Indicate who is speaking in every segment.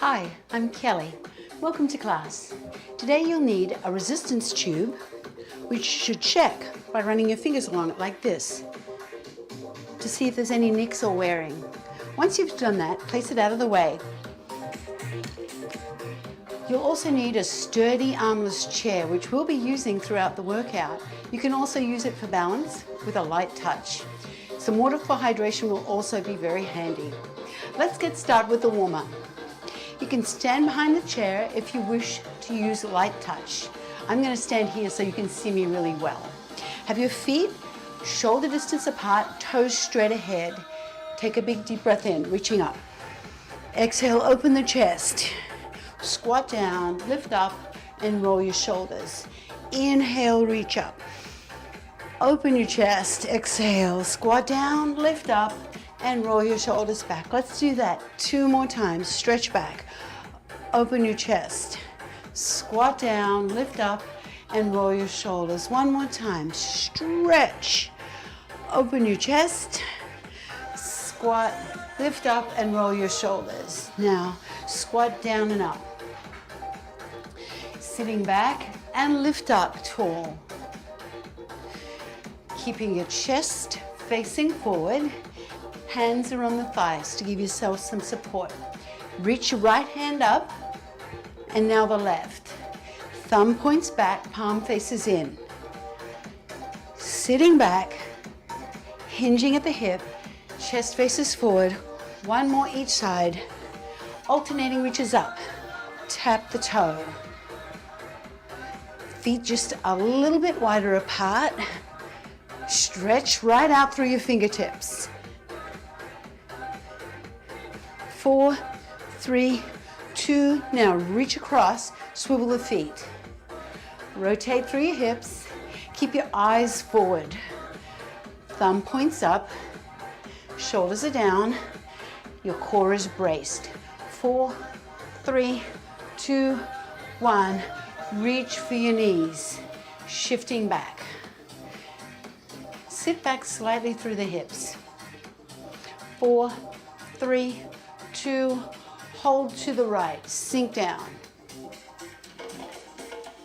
Speaker 1: Hi, I'm Kelly. Welcome to class. Today you'll need a resistance tube, which you should check by running your fingers along it like this to see if there's any nicks or wearing. Once you've done that, place it out of the way. You'll also need a sturdy armless chair, which we'll be using throughout the workout. You can also use it for balance with a light touch. Some water for hydration will also be very handy. Let's get started with the warm-up. You can stand behind the chair if you wish to use light touch. I'm going to stand here so you can see me really well. Have your feet shoulder distance apart, toes straight ahead. Take a big deep breath in, reaching up. Exhale, open the chest. Squat down, lift up, and roll your shoulders. Inhale, reach up. Open your chest, exhale, squat down, lift up, and roll your shoulders back. Let's do that 2 more times. Stretch back. Open your chest. Squat down, lift up, and roll your shoulders. 1 more time. Stretch. Open your chest. Squat, lift up, and roll your shoulders. Now, squat down and up. Sitting back and lift up tall. Keeping your chest facing forward. Hands are on the thighs to give yourself some support. Reach your right hand up, and now the left. Thumb points back, palm faces in. Sitting back, hinging at the hip, chest faces forward. 1 more each side. Alternating reaches up. Tap the toe. Feet just a little bit wider apart. Stretch right out through your fingertips. 4, 3, 2, now reach across, swivel the feet. Rotate through your hips, keep your eyes forward. Thumb points up, shoulders are down, your core is braced. 4, 3, 2, 1, reach for your knees, shifting back. Sit back slightly through the hips. 4, 3, 2, hold to the right, sink down.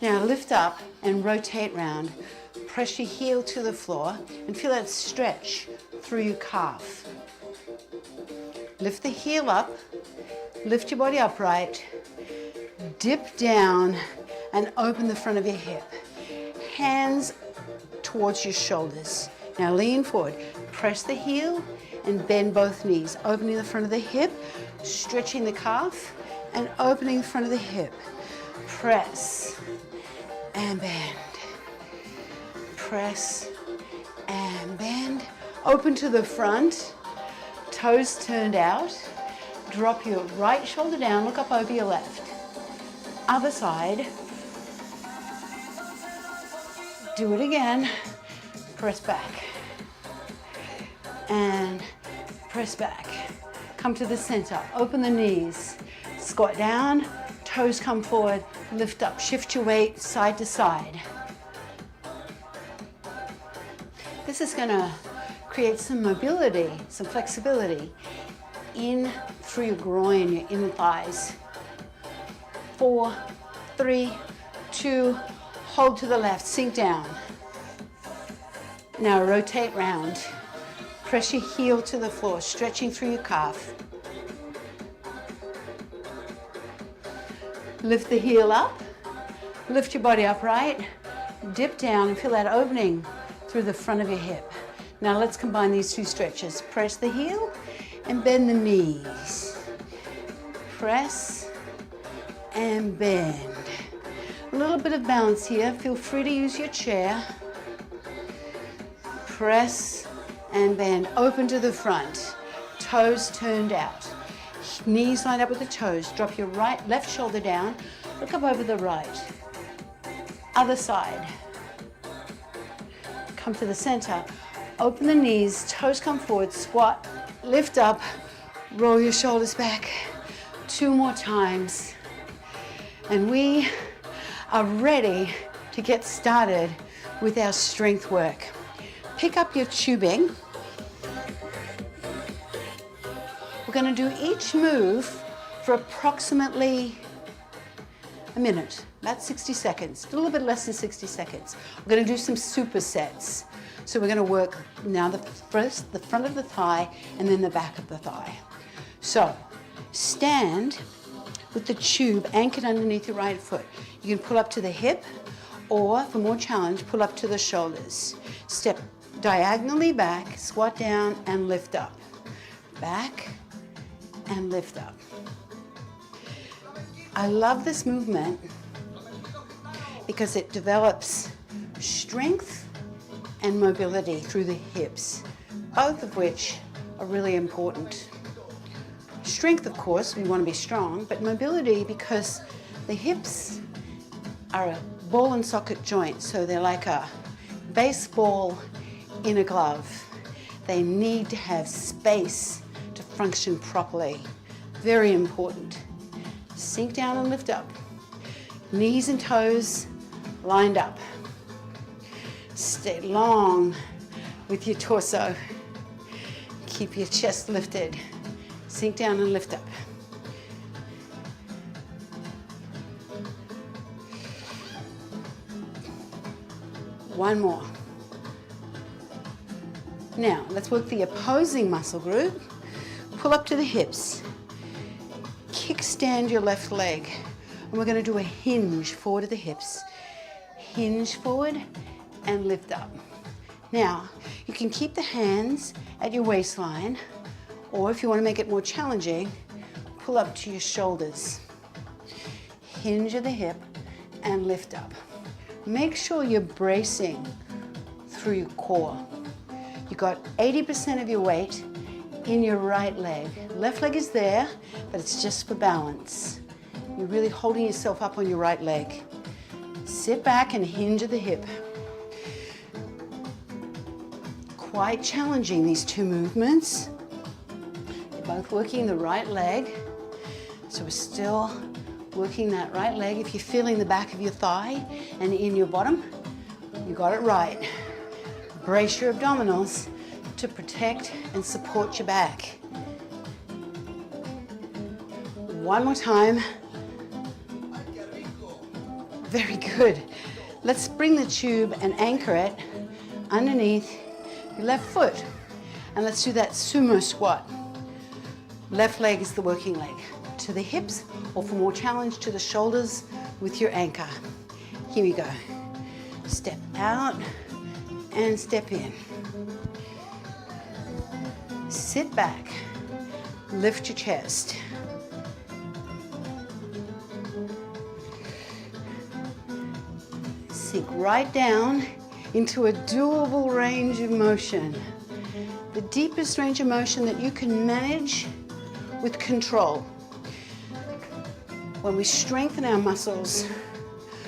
Speaker 1: Now lift up and rotate round. Press your heel to the floor and feel that stretch through your calf. Lift the heel up, lift your body upright, dip down and open the front of your hip. Hands towards your shoulders. Now lean forward, press the heel and bend both knees, opening the front of the hip, stretching the calf, and opening the front of the hip. Press and bend. Press and bend. Open to the front, toes turned out. Drop your right shoulder down, look up over your left. Other side. Do it again. Press back. And press back. Come to the center, open the knees, squat down, toes come forward, lift up, shift your weight side to side. This is gonna create some mobility, some flexibility in through your groin, your inner thighs. 4, 3, 2, hold to the left, sink down. Now rotate round. Press your heel to the floor, stretching through your calf. Lift the heel up, lift your body upright, dip down and feel that opening through the front of your hip. Now let's combine these 2 stretches. Press the heel and bend the knees. Press and bend. A little bit of balance here. Feel free to use your chair. Press and bend, open to the front, toes turned out, knees lined up with the toes. Drop your left shoulder down, look up over the right. Other side. Come to the center, open the knees, toes come forward, squat, lift up, roll your shoulders back. 2 more times. And we are ready to get started with our strength work. Pick up your tubing. We're going to do each move for approximately a minute, about 60 seconds, a little bit less than 60 seconds. We're going to do some supersets. So we're going to work now the front of the thigh and then the back of the thigh. So stand with the tube anchored underneath your right foot. You can pull up to the hip, or for more challenge, pull up to the shoulders. Step diagonally back, squat down and lift up. Back and lift up. I love this movement because it develops strength and mobility through the hips, both of which are really important. Strength, of course, we want to be strong, but mobility because the hips are a ball and socket joint, so they're like a baseball in a glove. They need to have space to function properly. Very important. Sink down and lift up. Knees and toes lined up. Stay long with your torso. Keep your chest lifted. Sink down and lift up. One more. Now, let's work the opposing muscle group. Pull up to the hips. Kickstand your left leg. And we're going to do a hinge forward to the hips. Hinge forward and lift up. Now, you can keep the hands at your waistline, or if you want to make it more challenging, pull up to your shoulders. Hinge at the hip and lift up. Make sure you're bracing through your core. You got 80% of your weight in your right leg. Left leg is there, but it's just for balance. You're really holding yourself up on your right leg. Sit back and hinge at the hip. Quite challenging, these two movements. You're both working the right leg. So we're still working that right leg. If you're feeling the back of your thigh and in your bottom, you got it right. Brace your abdominals to protect and support your back. One more time. Very good. Let's bring the tube and anchor it underneath your left foot. And let's do that sumo squat. Left leg is the working leg. To the hips, or for more challenge, to the shoulders with your anchor. Here we go. Step out and step in. Sit back. Lift your chest. Sink right down into a doable range of motion. The deepest range of motion that you can manage with control. When we strengthen our muscles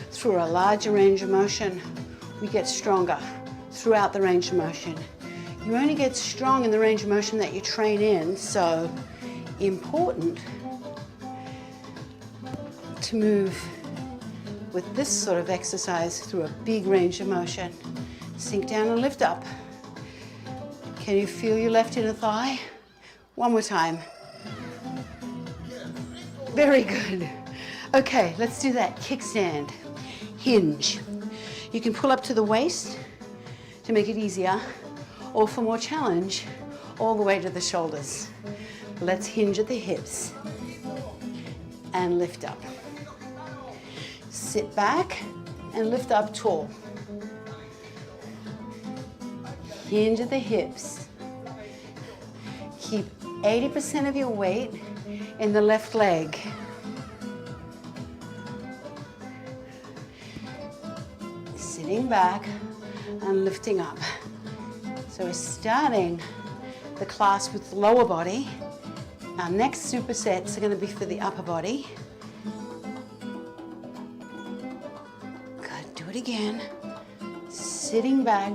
Speaker 1: through a larger range of motion, we get stronger throughout the range of motion. You only get strong in the range of motion that you train in, so important to move with this sort of exercise through a big range of motion. Sink down and lift up. Can you feel your left inner thigh? One more time. Very good. Okay, let's do that. Kickstand. Hinge. You can pull up to the waist to make it easier, or for more challenge, all the way to the shoulders. Let's hinge at the hips and lift up. Sit back and lift up tall. Hinge at the hips. Keep 80% of your weight in the left leg. Sitting back and lifting up. So we're starting the class with the lower body. Our next supersets are going to be for the upper body. Good, do it again. Sitting back,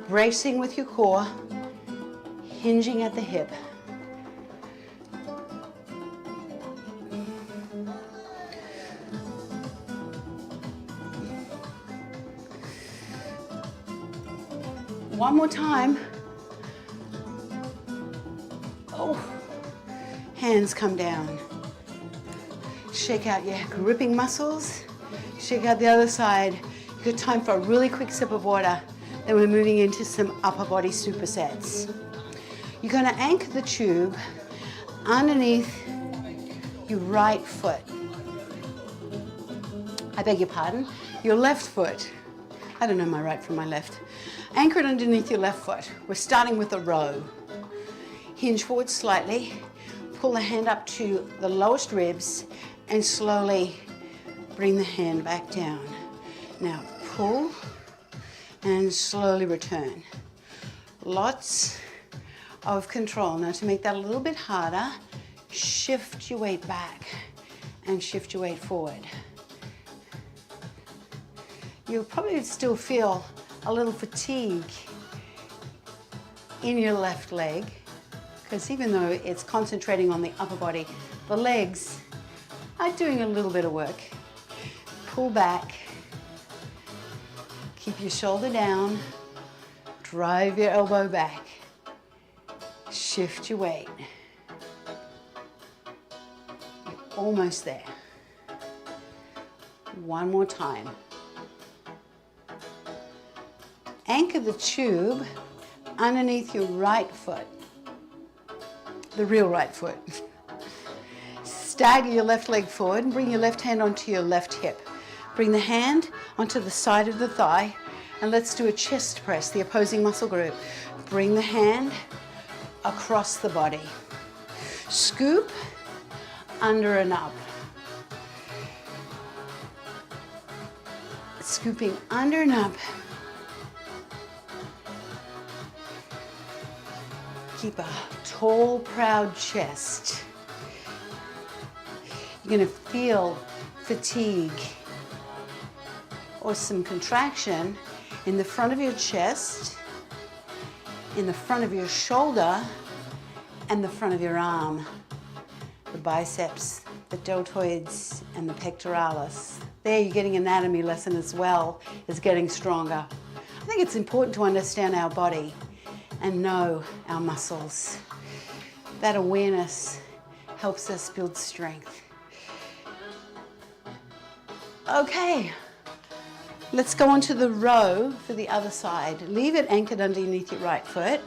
Speaker 1: bracing with your core, hinging at the hip. One more time. Oh, hands come down. Shake out your gripping muscles. Shake out the other side. Good time for a really quick sip of water. Then we're moving into some upper body supersets. You're going to anchor the tube underneath your right foot. I beg your pardon, your left foot. I don't know my right from my left. Anchor it underneath your left foot. We're starting with a row. Hinge forward slightly. Pull the hand up to the lowest ribs and slowly bring the hand back down. Now pull and slowly return. Lots of control. Now to make that a little bit harder, shift your weight back and shift your weight forward. You'll probably still feel a little fatigue in your left leg, because even though it's concentrating on the upper body, the legs are doing a little bit of work. Pull back, keep your shoulder down, drive your elbow back, shift your weight. You're almost there. One more time. Anchor the tube underneath your right foot, the real right foot. Stagger your left leg forward and bring your left hand onto your left hip. Bring the hand onto the side of the thigh, and let's do a chest press, the opposing muscle group. Bring the hand across the body. Scoop under and up. Scooping under and up. Keep a tall, proud chest. You're going to feel fatigue or some contraction in the front of your chest, in the front of your shoulder, and the front of your arm. The biceps, the deltoids, and the pectoralis. There you're getting anatomy lesson as well as getting stronger. I think it's important to understand our body and know our muscles. That awareness helps us build strength. Okay, let's go on to the row for the other side. Leave it anchored underneath your right foot.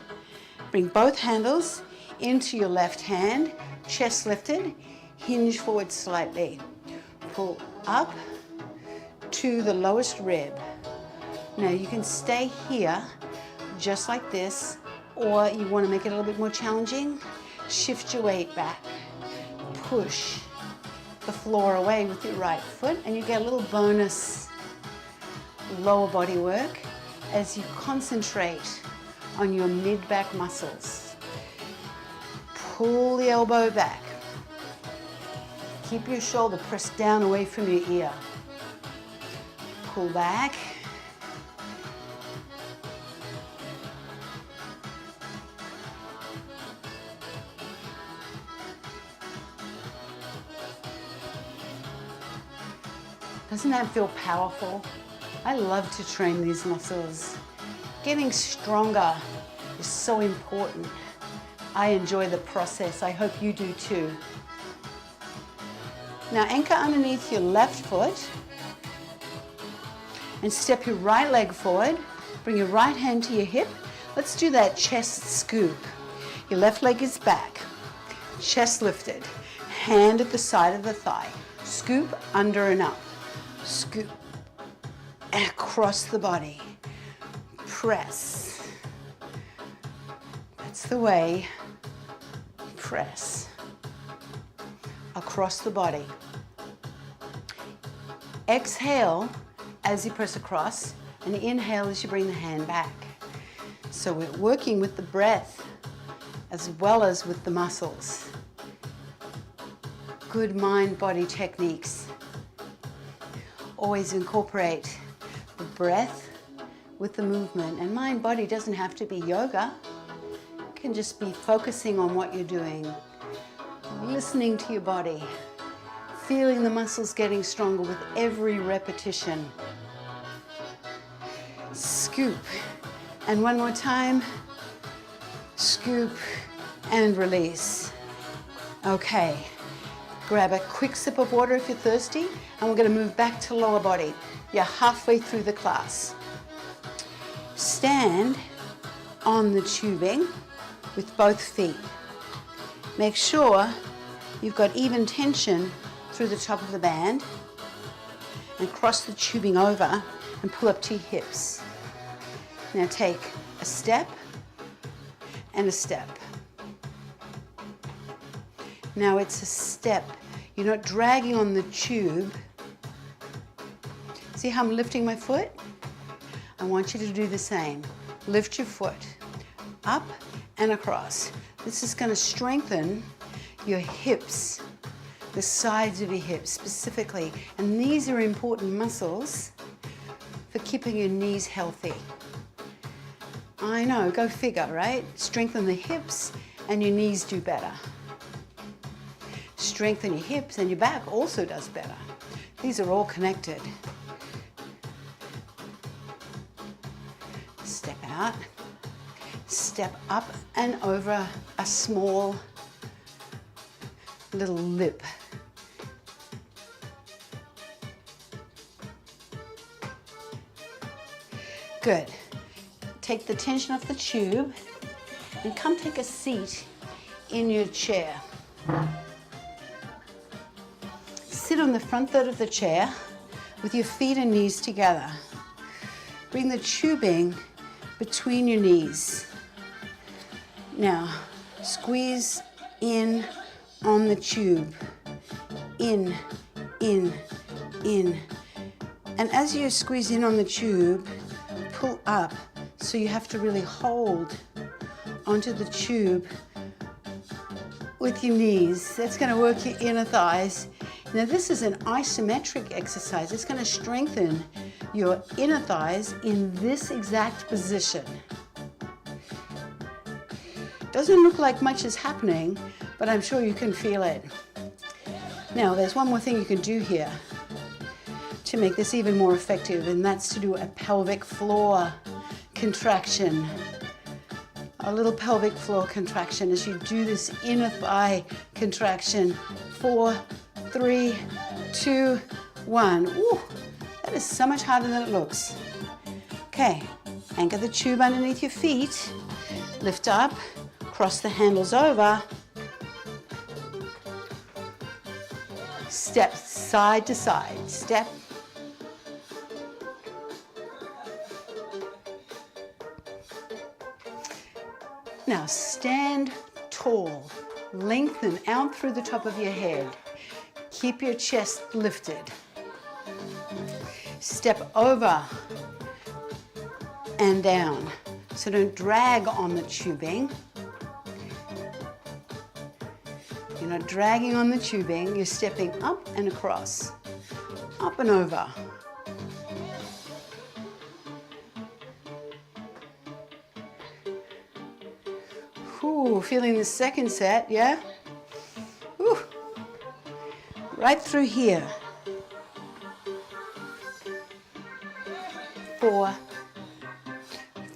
Speaker 1: Bring both handles into your left hand, chest lifted, hinge forward slightly. Pull up to the lowest rib. Now you can stay here just like this, or you want to make it a little bit more challenging, shift your weight back. Push the floor away with your right foot, and you get a little bonus lower body work as you concentrate on your mid-back muscles. Pull the elbow back. Keep your shoulder pressed down away from your ear. Pull back. Doesn't that feel powerful? I love to train these muscles. Getting stronger is so important. I enjoy the process. I hope you do too. Now anchor underneath your left foot and step your right leg forward. Bring your right hand to your hip. Let's do that chest scoop. Your left leg is back. Chest lifted. Hand at the side of the thigh. Scoop under and up. Scoop across the body. Press. That's the way. Press across the body. Exhale as you press across, and inhale as you bring the hand back. So we're working with the breath as well as with the muscles. Good mind-body techniques. Always incorporate the breath with the movement, and mind-body doesn't have to be yoga. It can just be focusing on what you're doing, listening to your body, feeling the muscles getting stronger with every repetition. Scoop, and one more time, scoop and release. Okay, Grab a quick sip of water if you're thirsty, and we're going to move back to lower body. You're halfway through the class. Stand on the tubing with both feet. Make sure you've got even tension through the top of the band, and cross the tubing over and pull up to your hips. Now take a step and a step. Now it's a step. You're not dragging on the tube. See how I'm lifting my foot? I want you to do the same. Lift your foot up and across. This is going to strengthen your hips, the sides of your hips specifically. And these are important muscles for keeping your knees healthy. I know, go figure, right? Strengthen the hips and your knees do better. Strengthen your hips and your back also does better. These are all connected. Step out, step up and over a small little lip. Good. Take the tension off the tube and come take a seat in your chair. Sit on the front third of the chair with your feet and knees together. Bring the tubing between your knees. Now, squeeze in on the tube. In, in, in. And as you squeeze in on the tube, pull up. So you have to really hold onto the tube with your knees. That's going to work your inner thighs. Now this is an isometric exercise. It's going to strengthen your inner thighs in this exact position. Doesn't look like much is happening, but I'm sure you can feel it. Now there's one more thing you can do here to make this even more effective, and that's to do a pelvic floor contraction. A little pelvic floor contraction as you do this inner thigh contraction. 4, 3, 2, 1. Ooh, that is so much harder than it looks. Okay, anchor the tube underneath your feet. Lift up, cross the handles over. Step side to side. Step. Now stand tall, lengthen out through the top of your head. Keep your chest lifted. Step over and down. So don't drag on the tubing. You're not dragging on the tubing, you're stepping up and across, up and over. Ooh, feeling the second set, yeah? Ooh. Right through here. 4,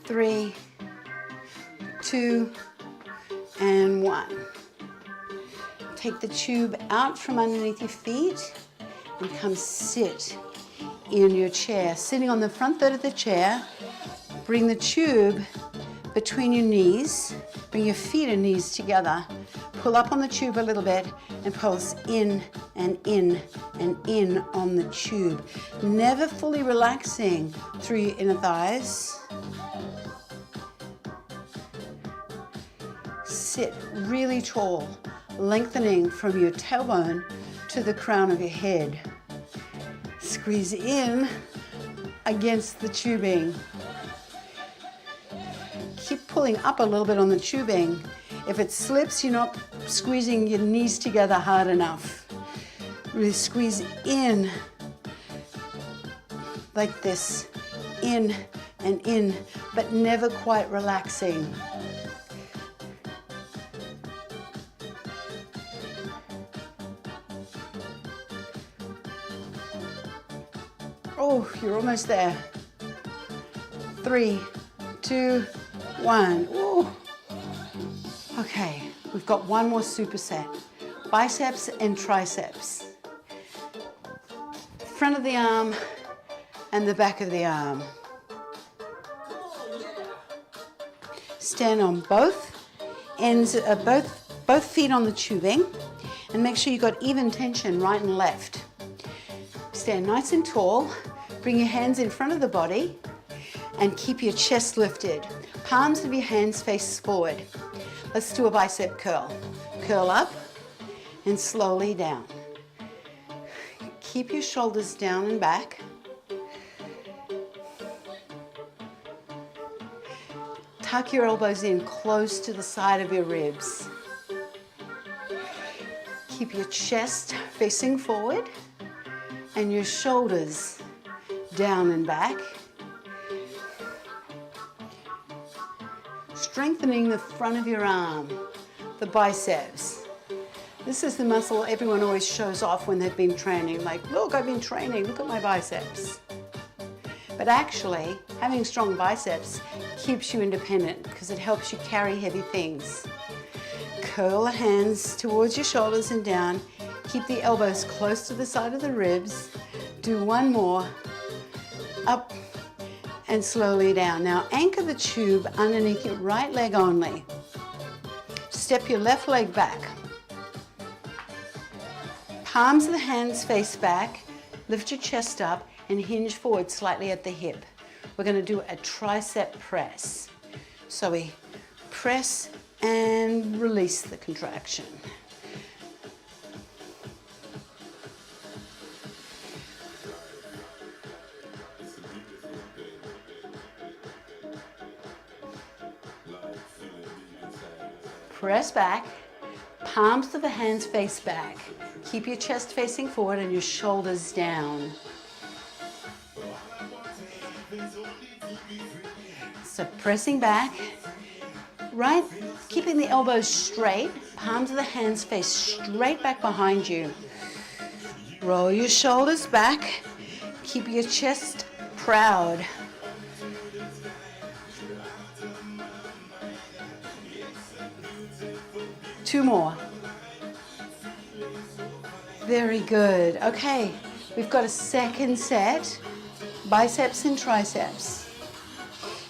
Speaker 1: 3, 2, and 1. Take the tube out from underneath your feet and come sit in your chair. Sitting on the front third of the chair, bring the tube between your knees. Bring your feet and knees together. Pull up on the tube a little bit and pulse in and in and in on the tube. Never fully relaxing through your inner thighs. Sit really tall, lengthening from your tailbone to the crown of your head. Squeeze in against the tubing. Keep pulling up a little bit on the tubing. If it slips, you're not squeezing your knees together hard enough. Really squeeze in like this, in and in, but never quite relaxing. Oh, you're almost there. 3, 2, 1. Ooh. Okay, we've got one more superset. biceps and triceps. Front of the arm and the back of the arm. Stand on both ends, both feet on the tubing, and make sure you've got even tension right and left. Stand nice and tall, bring your hands in front of the body, and keep your chest lifted. Palms of your hands face forward. Let's do a bicep curl. Curl up and slowly down. Keep your shoulders down and back. Tuck your elbows in close to the side of your ribs. Keep your chest facing forward and your shoulders down and back. Strengthening the front of your arm, the biceps. This is the muscle everyone always shows off when they've been training. Like, look, I've been training, look at my biceps. But actually, having strong biceps keeps you independent because it helps you carry heavy things. Curl the hands towards your shoulders and down. Keep the elbows close to the side of the ribs. Do one more. Up and slowly down. Now anchor the tube underneath your right leg only. Step your left leg back. Palms of the hands face back. Lift your chest up and hinge forward slightly at the hip. We're going to do a tricep press. So we press and release the contraction. Press back, palms of the hands face back. Keep your chest facing forward and your shoulders down. So pressing back, right, keeping the elbows straight, palms of the hands face straight back behind you. Roll your shoulders back, keep your chest proud. Two more. Very good. Okay, we've got a second set, biceps and triceps.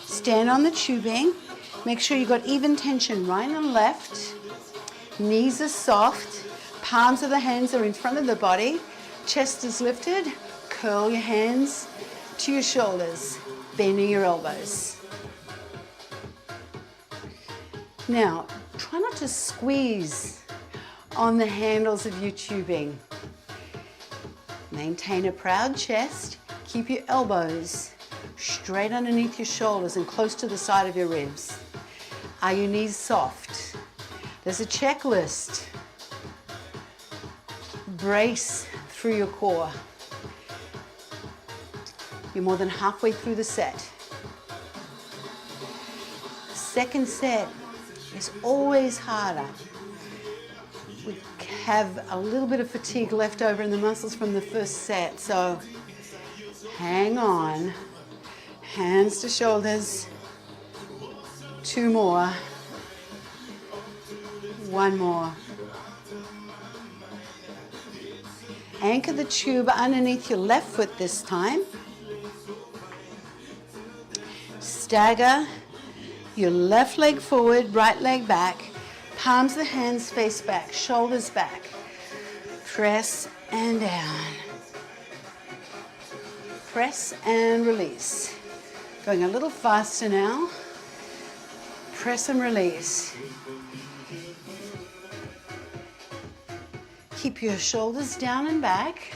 Speaker 1: Stand on the tubing. Make sure you've got even tension right and left. Knees are soft. Palms of the hands are in front of the body. Chest is lifted. Curl your hands to your shoulders, bending your elbows. Now, try not to squeeze on the handles of your tubing. Maintain a proud chest. Keep your elbows straight underneath your shoulders and close to the side of your ribs. Are your knees soft? There's a checklist. Brace through your core. You're more than halfway through the set. Second set is always harder. We have a little bit of fatigue left over in the muscles from the first set, so hang on. Hands to shoulders. Two more. One more. Anchor the tube underneath your left foot this time. Stagger your left leg forward, right leg back. Palms of the hands face back, shoulders back. Press and down. Press and release. Going a little faster now. Press and release. Keep your shoulders down and back.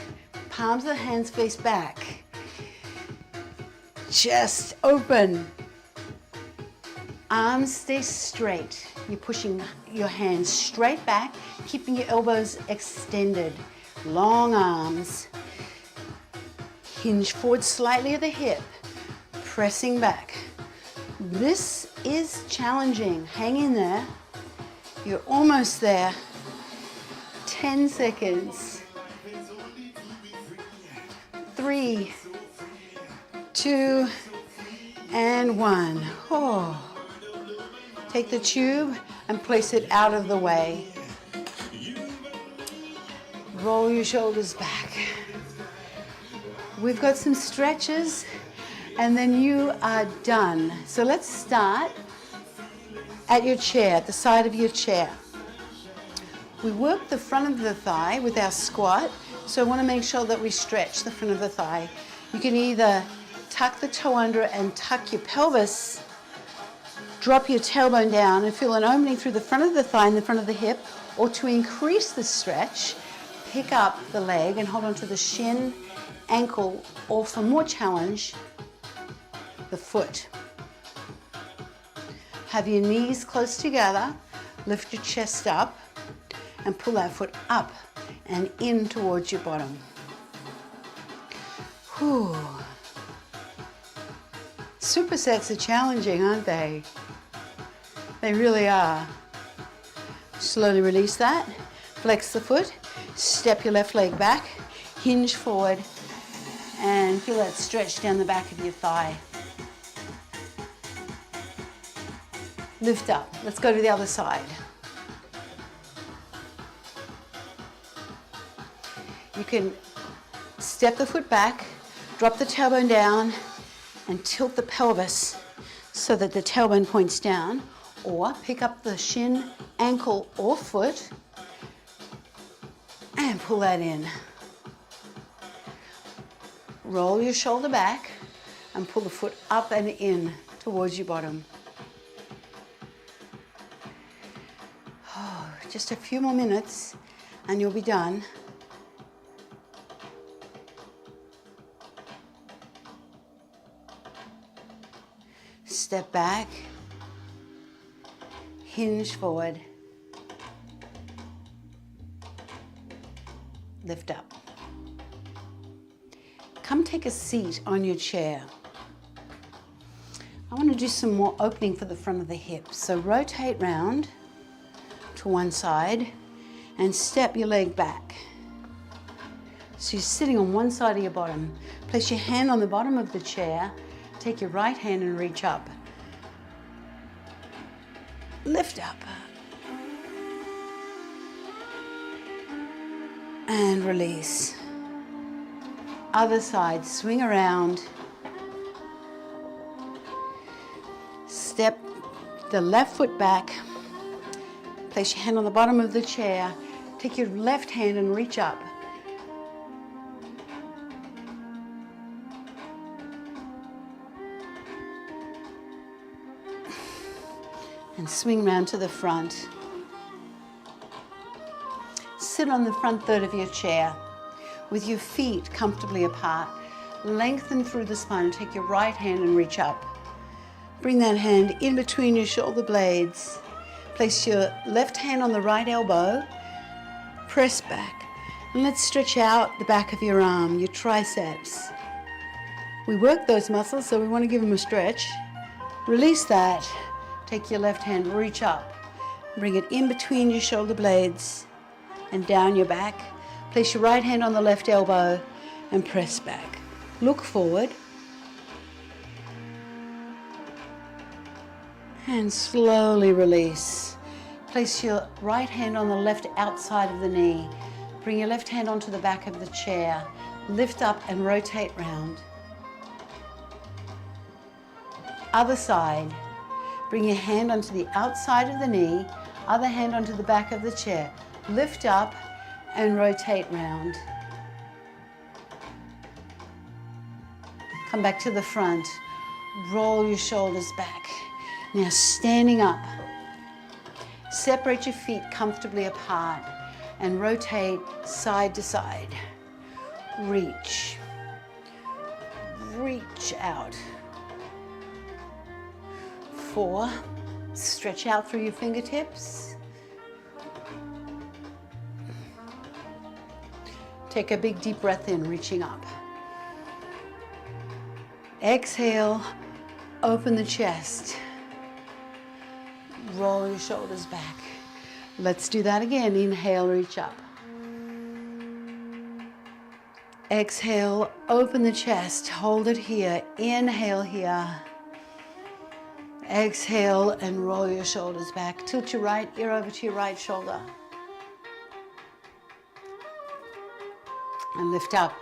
Speaker 1: Palms of the hands face back. Chest open. Arms stay straight. You're pushing your hands straight back, keeping your elbows extended. Long arms. Hinge forward slightly at the hip. Pressing back. This is challenging. Hang in there. You're almost there. 10 seconds. 3, 2, and 1. Oh. Take the tube and place it out of the way. Roll your shoulders back. We've got some stretches and then you are done. So let's start at your chair, at the side of your chair. We work the front of the thigh with our squat, so I want to make sure that we stretch the front of the thigh. You can either tuck the toe under and tuck your pelvis, drop your tailbone down and feel an opening through the front of the thigh and the front of the hip, or to increase the stretch, pick up the leg and hold onto the shin, ankle, or for more challenge, the foot. Have your knees close together, lift your chest up, and pull that foot up and in towards your bottom. Whew. Supersets are challenging, aren't they? They really are. Slowly release that, flex the foot, step your left leg back, hinge forward, and feel that stretch down the back of your thigh. Lift up. Let's go to the other side. You can step the foot back, drop the tailbone down, and tilt the pelvis so that the tailbone points down, or pick up the shin, ankle, or foot and pull that in. Roll your shoulder back and pull the foot up and in towards your bottom. Oh, just a few more minutes and you'll be done. Step back, hinge forward, lift up. Come take a seat on your chair. I want to do some more opening for the front of the hips. So rotate round to one side and step your leg back. So you're sitting on one side of your bottom. Place your hand on the bottom of the chair. Take your right hand and reach up. Lift up. And release. Other side, swing around. Step the left foot back. Place your hand on the bottom of the chair. Take your left hand and reach up. And swing round to the front. Sit on the front third of your chair with your feet comfortably apart. Lengthen through the spine and take your right hand and reach up. Bring that hand in between your shoulder blades. Place your left hand on the right elbow. Press back. And let's stretch out the back of your arm, your triceps. We work those muscles, so we want to give them a stretch. Release that. Take your left hand, reach up. Bring it in between your shoulder blades and down your back. Place your right hand on the left elbow and press back. Look forward. And slowly release. Place your right hand on the left outside of the knee. Bring your left hand onto the back of the chair. Lift up and rotate round. Other side. Bring your hand onto the outside of the knee, other hand onto the back of the chair. Lift up and rotate round. Come back to the front. Roll your shoulders back. Now standing up. Separate your feet comfortably apart and rotate side to side. Reach. Reach out. 4, stretch out through your fingertips. Take a big deep breath in, reaching up. Exhale, open the chest. Roll your shoulders back. Let's do that again. Inhale, reach up. Exhale, open the chest, hold it here. Inhale here. Exhale and roll your shoulders back. Tilt your right ear over to your right shoulder. and lift up.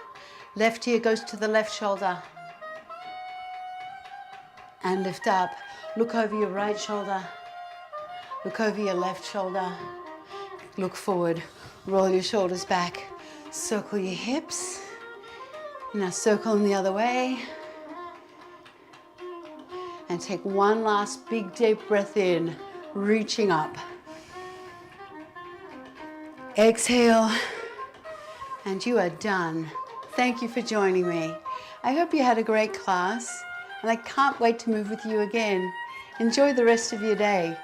Speaker 1: Left ear goes to the left shoulder and lift up. Look over your right shoulder. Look over your left shoulder. Look forward. Roll your shoulders back. Circle your hips. Now circle them the other way. And take one last big deep breath in, reaching up. Exhale. And you are done. Thank you for joining me. I hope you had a great class, and I can't wait to move with you again. Enjoy the rest of your day.